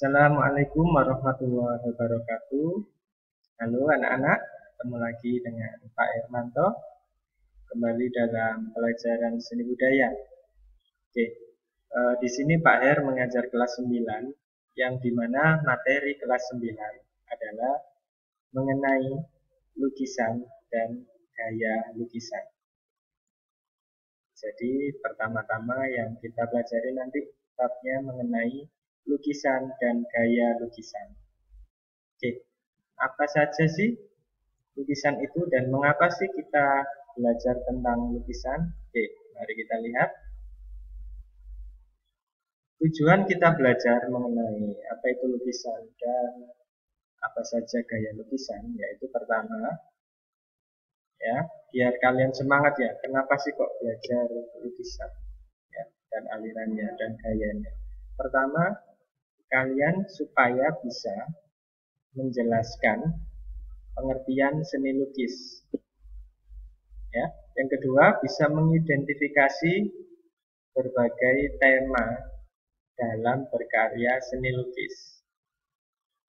Assalamualaikum warahmatullahi wabarakatuh. Halo anak-anak, ketemu lagi dengan Pak Hermanto kembali dalam pelajaran seni budaya. Oke, di sini Pak Her mengajar kelas 9 yang dimana materi kelas 9 adalah mengenai lukisan dan gaya lukisan. Jadi pertama-tama yang kita pelajari nanti babnya mengenai lukisan dan gaya lukisan. Oke, apa saja sih lukisan itu dan mengapa sih kita belajar tentang lukisan? Oke, mari kita lihat. Tujuan kita belajar mengenai apa itu lukisan dan apa saja gaya lukisan, yaitu pertama, ya, biar kalian semangat ya. Kenapa sih kok belajar lukisan? Ya, dan alirannya dan gayanya. Pertama, kalian supaya bisa menjelaskan pengertian seni lukis. Ya, yang kedua, bisa mengidentifikasi berbagai tema dalam berkarya seni lukis.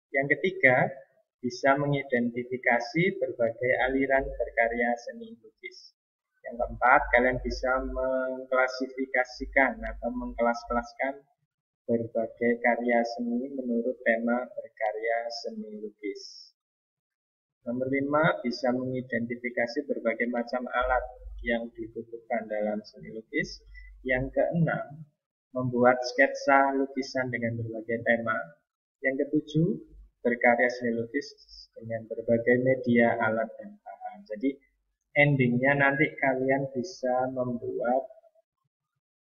Yang ketiga, bisa mengidentifikasi berbagai aliran berkarya seni lukis. Yang keempat, kalian bisa mengklasifikasikan atau mengkelas-kelaskan berbagai karya seni menurut tema berkarya seni lukis. Nomor 5, bisa mengidentifikasi berbagai macam alat yang dibutuhkan dalam seni lukis. Yang keenam, membuat sketsa lukisan dengan berbagai tema. Yang ketujuh, berkarya seni lukis dengan berbagai media, alat, dan bahan. Jadi endingnya nanti kalian bisa membuat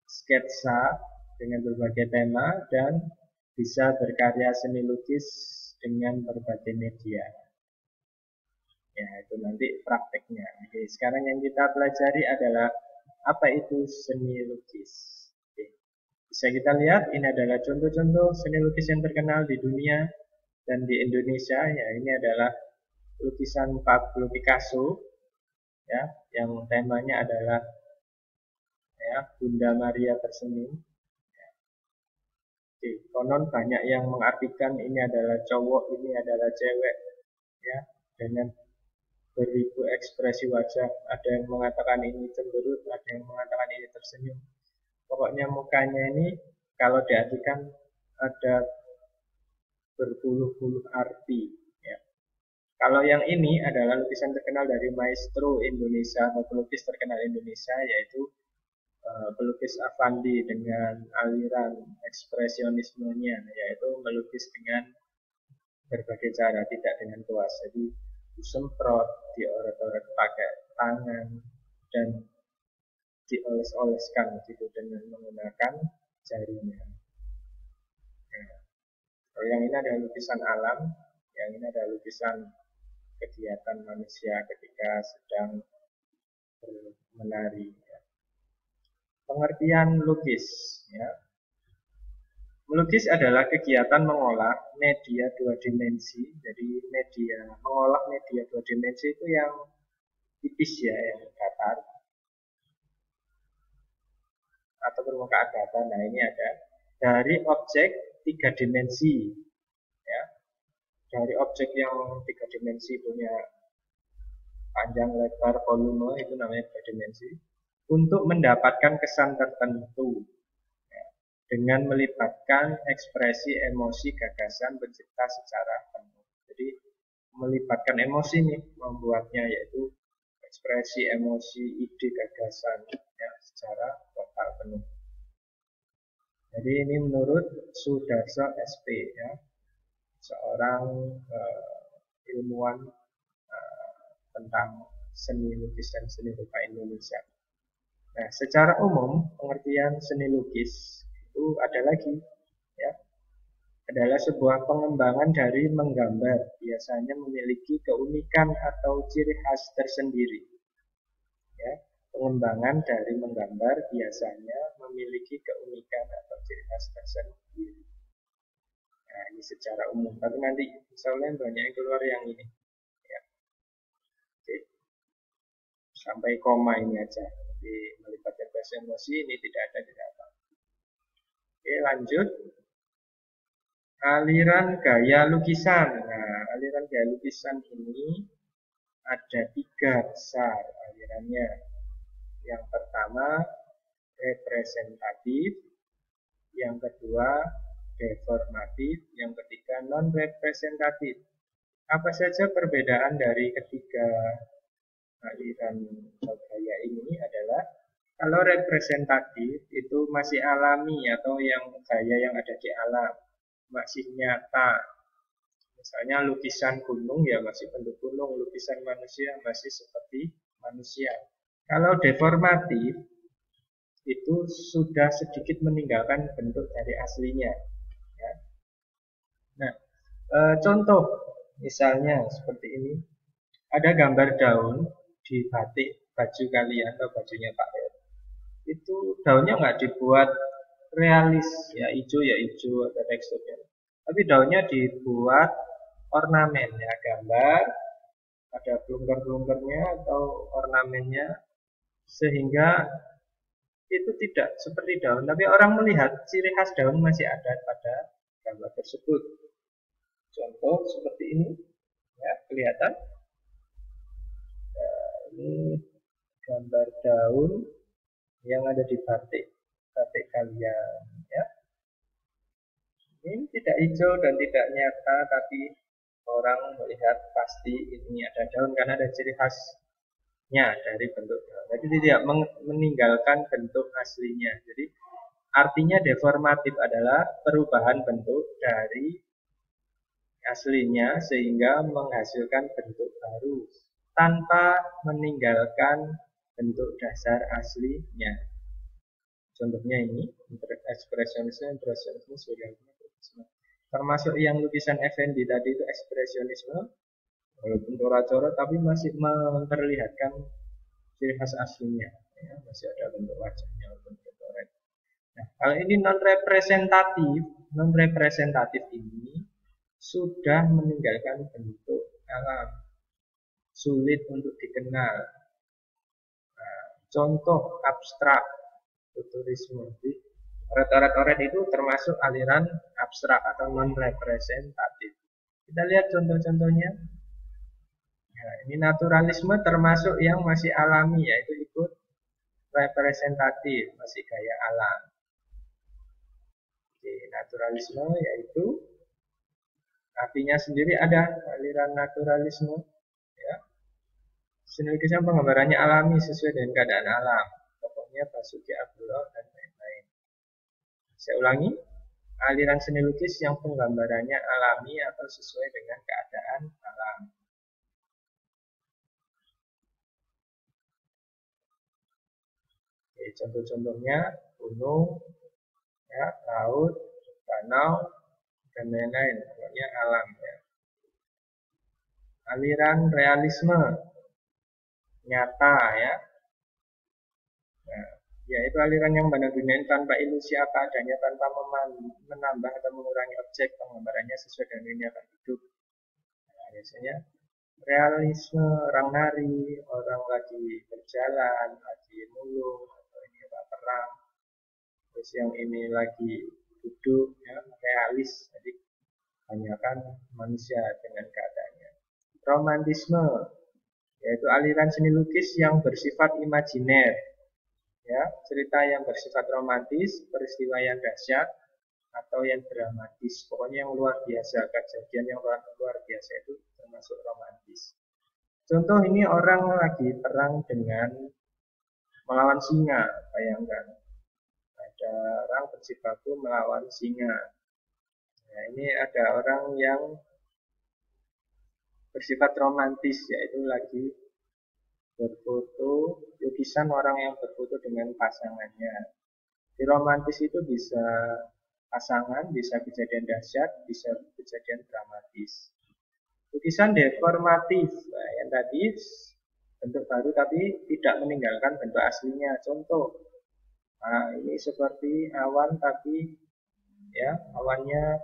sketsa dengan berbagai tema dan bisa berkarya seni lukis dengan berbagai media. Ya, itu nanti prakteknya. Oke, sekarang yang kita pelajari adalah apa itu seni lukis. Oke, bisa kita lihat ini adalah contoh-contoh seni lukis yang terkenal di dunia dan di Indonesia. Ya, ini adalah lukisan Pablo Picasso, ya, yang temanya adalah ya, Bunda Maria tersenyum. Oke, konon banyak yang mengartikan ini adalah cowok, ini adalah cewek, ya, dengan beribu ekspresi wajah. Ada yang mengatakan ini cemberut, ada yang mengatakan ini tersenyum. Pokoknya mukanya ini kalau diartikan ada berpuluh-puluh arti. Ya. Kalau yang ini adalah lukisan terkenal dari maestro Indonesia atau pelukis terkenal Indonesia, yaitu pelukis Avandi dengan aliran ekspresionismenya, yaitu melukis dengan berbagai cara, tidak dengan kuas. Jadi disemprot, dioret-oret pakai tangan, dan dioles-oleskan gitu dengan menggunakan jarinya. Nah, kalau yang ini adalah lukisan alam, yang ini adalah lukisan kegiatan manusia ketika sedang menari. Ya. Pengertian lukis, ya. Melukis adalah kegiatan mengolah media dua dimensi. Jadi mengolah media dua dimensi itu yang tipis ya, yang datar atau permukaan datar. Nah, ini ada dari objek tiga dimensi, ya. Dari objek yang tiga dimensi punya panjang, lebar, volume, itu namanya tiga dimensi, untuk mendapatkan kesan tertentu, ya, dengan melibatkan ekspresi emosi gagasan pencipta secara penuh. Jadi melibatkan emosi nih membuatnya, yaitu ekspresi emosi, ide, gagasan, ya, secara total penuh. Jadi ini menurut Sudarso SP, ya, seorang ilmuwan tentang seni lukis dan seni rupa Indonesia. Nah, secara umum pengertian seni lukis itu ada lagi, ya, adalah sebuah pengembangan dari menggambar, biasanya memiliki keunikan atau ciri khas tersendiri. Ya, pengembangan dari menggambar biasanya memiliki keunikan atau ciri khas tersendiri. Nah, ini secara umum, tapi nanti misalnya banyak yang keluar yang ini. Ya. Oke. Sampai koma ini aja. Jadi melibatkan bahasa emosi ini tidak ada, tidak apa. Oke, lanjut. Aliran gaya lukisan. Nah, aliran gaya lukisan ini ada tiga besar alirannya. Yang pertama representatif, yang kedua deformatif, yang ketiga non-representatif. Apa saja perbedaan dari ketiga aliran gaya ini adalah kalau representatif itu masih alami atau yang gaya yang ada di alam, masih nyata. Misalnya lukisan gunung ya masih bentuk gunung, lukisan manusia masih seperti manusia. Kalau deformatif itu sudah sedikit meninggalkan bentuk dari aslinya. Ya. Nah, contoh misalnya seperti ini, ada gambar daun di batik baju kalian atau bajunya Pak Her. Itu daunnya nggak dibuat realis, ya hijau ada teksturnya. Tapi daunnya dibuat ornamen ya, gambar ada belungker-belungkernya atau ornamennya sehingga itu tidak seperti daun, tapi orang melihat ciri khas daun masih ada pada gambar tersebut. Contoh seperti ini, ya kelihatan. Nah, ini gambar daun yang ada di batik kalian, ya. Ini tidak hijau dan tidak nyata, tapi orang melihat pasti ini ada daun karena ada ciri khasnya dari bentuk daun. Jadi tidak meninggalkan bentuk aslinya. Jadi artinya deformatif adalah perubahan bentuk dari aslinya sehingga menghasilkan bentuk baru tanpa meninggalkan bentuk dasar aslinya. Contohnya ini, ekspresionisme, impresionisme, surrealisme. Termasuk yang lukisan Effendi tadi itu ekspresionisme, walaupun coret-coret tapi masih memperlihatkan ciri khas aslinya, ya, masih ada bentuk wajahnya walaupun coret. Nah, kalau ini non-representatif ini sudah meninggalkan bentuk alam, sulit untuk dikenal. Nah, contoh abstrak futurisme. Oret-oret itu termasuk aliran abstrak atau non-representatif. Kita lihat contoh-contohnya. Nah, ini naturalisme termasuk yang masih alami, yaitu ikut representatif, masih gaya alam. Oke, naturalisme yaitu artinya sendiri ada aliran naturalisme. Ya. Seni lukisan penggambarannya alami sesuai dengan keadaan alam. Tokohnya Basuki Abdullah dan lain-lain. Saya ulangi, aliran seni lukis yang penggambarannya alami atau sesuai dengan keadaan alam. Oke, contoh-contohnya gunung, ya, laut, danau, dan lain-lain. Pokoknya alam. Ya. Aliran realisme, nyata, ya. Nah, yaitu aliran yang benar dunia tanpa ilusi apa adanya, tanpa menambah atau mengurangi objek penggambarannya sesuai dengan kenyataan hidup. Nah, biasanya realisme orang nari, orang lagi berjalan, lagi mulung, atau ini perang. Terus yang ini lagi duduk, ya, realis. Jadi kebanyakan manusia dengan keadaannya. Romantisme, yaitu aliran seni lukis yang bersifat imajiner. Ya, cerita yang bersifat romantis, peristiwa yang dahsyat atau yang dramatis, pokoknya yang luar biasa, kejadian yang luar biasa itu termasuk romantis. Contoh ini orang lagi perang dengan melawan singa, bayangkan ada orang berjibaku melawan singa. Nah, ini ada orang yang bersifat romantis, yaitu lagi berfoto, lukisan orang yang berfoto dengan pasangannya. Di romantis itu bisa pasangan, bisa kejadian dahsyat, bisa kejadian dramatis. Lukisan deformatif, nah, yang tadi bentuk baru tapi tidak meninggalkan bentuk aslinya. Contoh, nah, ini seperti awan tapi ya awannya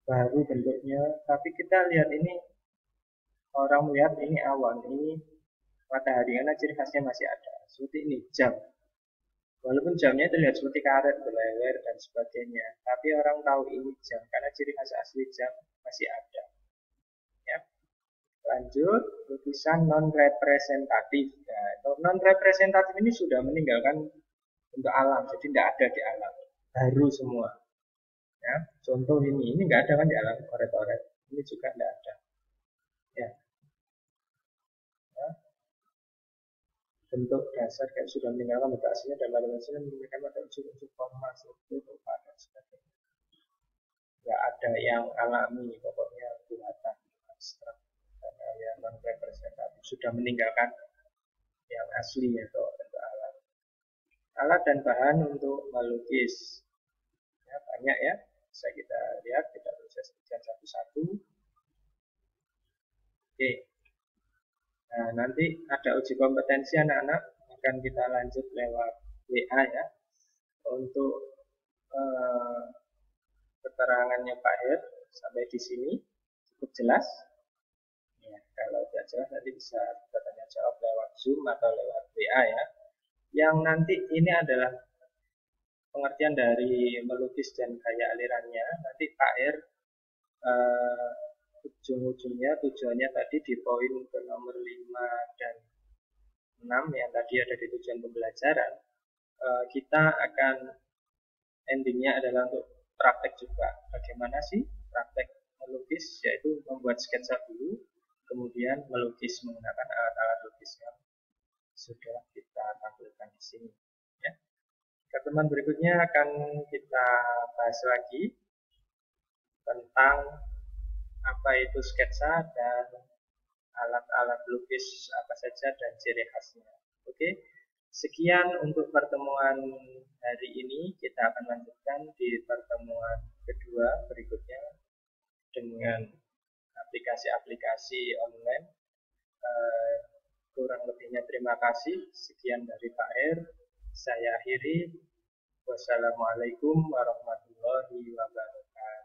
baru bentuknya, tapi kita lihat ini orang melihat ini awan, ini matahari karena ciri khasnya masih ada. Seperti ini jam. Walaupun jamnya terlihat seperti karet, berlewer, dan sebagainya, tapi orang tahu ini jam karena ciri khas asli jam masih ada. Ya. Lanjut, lukisan non representatif. Nah, non representatif ini sudah meninggalkan untuk alam, jadi tidak ada di alam, baru semua. Ya, contoh ini nggak ada kan di alam, oret-oret. Ini juga tidak ada. Ya, ya. Bentuk dasar kayak sudah meninggalkan bentuk aslinya dan pada dasarnya meninggalkan pada unsur-unsur formal, struktur, dan sebagainya. Nggak ada yang alami, pokoknya buatan abstrak. Karena yang non representatif sudah meninggalkan yang asli atau bentuk alam. Alat dan bahan untuk melukis ya, banyak ya, bisa kita lihat, kita proses satu-satu. Oke, nah nanti ada uji kompetensi anak-anak, akan kita lanjut lewat WA ya, untuk keterangannya Pak Her sampai di sini cukup jelas. Ya, kalau tidak jelas nanti bisa kita tanya jawab lewat Zoom atau lewat WA ya. Yang nanti ini adalah pengertian dari melukis dan gaya alirannya. Nanti Pak R ujung-ujungnya tujuannya tadi di poin ke nomor 5 dan 6 yang tadi ada di tujuan pembelajaran, kita akan endingnya adalah untuk praktek juga. Bagaimana sih praktek melukis, yaitu membuat sketsa dulu, kemudian melukis menggunakan alat-alat lukis yang sudah kita tampilkan di sini. Ya. Pertemuan berikutnya akan kita bahas lagi tentang apa itu sketsa dan alat-alat lukis apa saja dan ciri khasnya. Oke, sekian untuk pertemuan hari ini. Kita akan lanjutkan di pertemuan kedua berikutnya dengan aplikasi-aplikasi online. Kurang lebihnya terima kasih. Sekian dari Pak R. Saya akhiri. Wassalamualaikum warahmatullahi wabarakatuh.